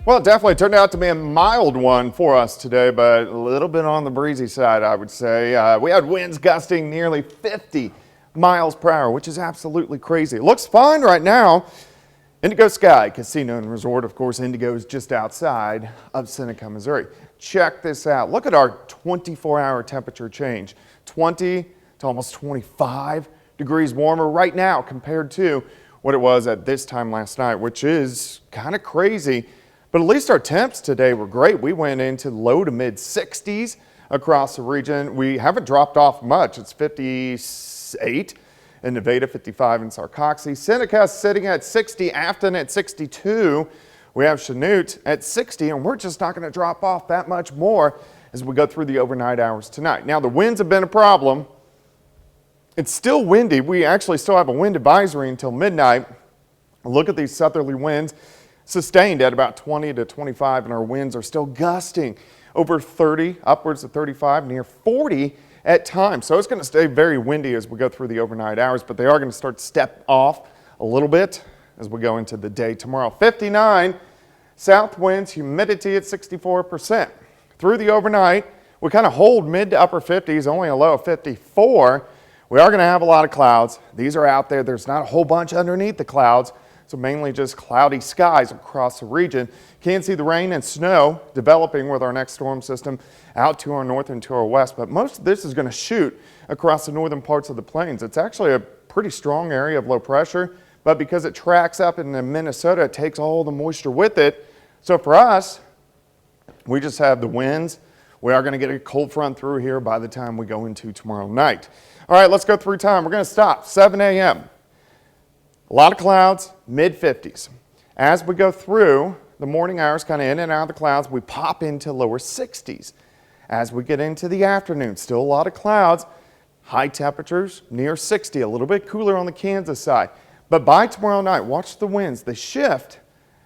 Well, it definitely turned out to be a mild one for us today, but a little bit on the breezy side, I would say. We had winds gusting nearly 50 miles per hour, which is absolutely crazy. It looks fine right now. Indigo Sky Casino and Resort, of course, Indigo is just outside of Seneca, Missouri. Check this out. Look at our 24-hour temperature change. 20 to almost 25 degrees warmer right now compared to what it was at this time last night, which is kind of crazy. But at least our temps today were great. We went into low to mid 60s across the region. We haven't dropped off much. It's 58 in Nevada, 55 in Sarcoxy. Seneca sitting at 60, Afton at 62. We have Chanute at 60, and we're just not going to drop off that much more as we go through the overnight hours tonight. Now, the winds have been a problem. It's still windy. We actually still have a wind advisory until midnight. Look at these southerly winds. Sustained at about 20 to 25, and our winds are still gusting over 30, upwards of 35, near 40 at times. So it's going to stay very windy as we go through the overnight hours, but they are going to start to step off a little bit as we go into the day tomorrow. 59 south winds, humidity at 64%. Through the overnight, we kind of hold mid to upper 50s, only a low of 54. We are going to have a lot of clouds. These are out there. There's not a whole bunch underneath the clouds. So mainly just cloudy skies across the region. Can see the rain and snow developing with our next storm system out to our north and to our west, but most of this is going to shoot across the northern parts of the plains. It's actually a pretty strong area of low pressure, but because it tracks up into Minnesota, it takes all the moisture with it. So for us, we just have the winds. We are going to get a cold front through here by the time we go into tomorrow night. All right, let's go through time. We're going to stop 7 a.m. A lot of clouds, mid 50s. As we go through the morning hours, kind of in and out of the clouds, we pop into lower 60s. As we get into the afternoon, still a lot of clouds, high temperatures near 60, a little bit cooler on the Kansas side. But by tomorrow night, watch the winds. They shift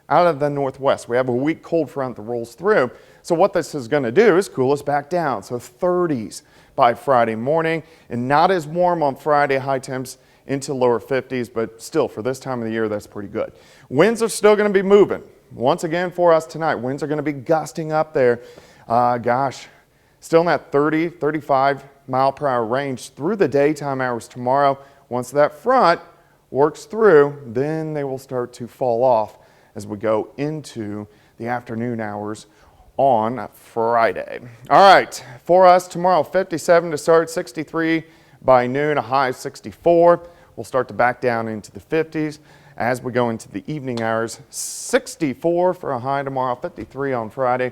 out of the northwest. We have a weak cold front that rolls through. So what this is going to do is cool us back down. So 30s by Friday morning, and not as warm on Friday, high temps into lower 50s, but still for this time of the year, that's pretty good. Winds are still going to be moving. Once again for us tonight, winds are going to be gusting up there. Still in that 30, 35 mile per hour range through the daytime hours tomorrow. Once that front works through, then they will start to fall off as we go into the afternoon hours on Friday. All right, for us tomorrow, 57 to start, 63 by noon, a high of 64. We'll start to back down into the 50s as we go into the evening hours. 64 for a high tomorrow, 53 on Friday.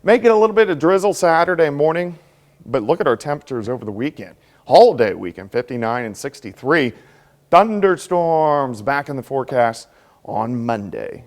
May get a little bit of drizzle Saturday morning, but look at our temperatures over the weekend. Holiday weekend, 59 and 63. Thunderstorms back in the forecast on Monday.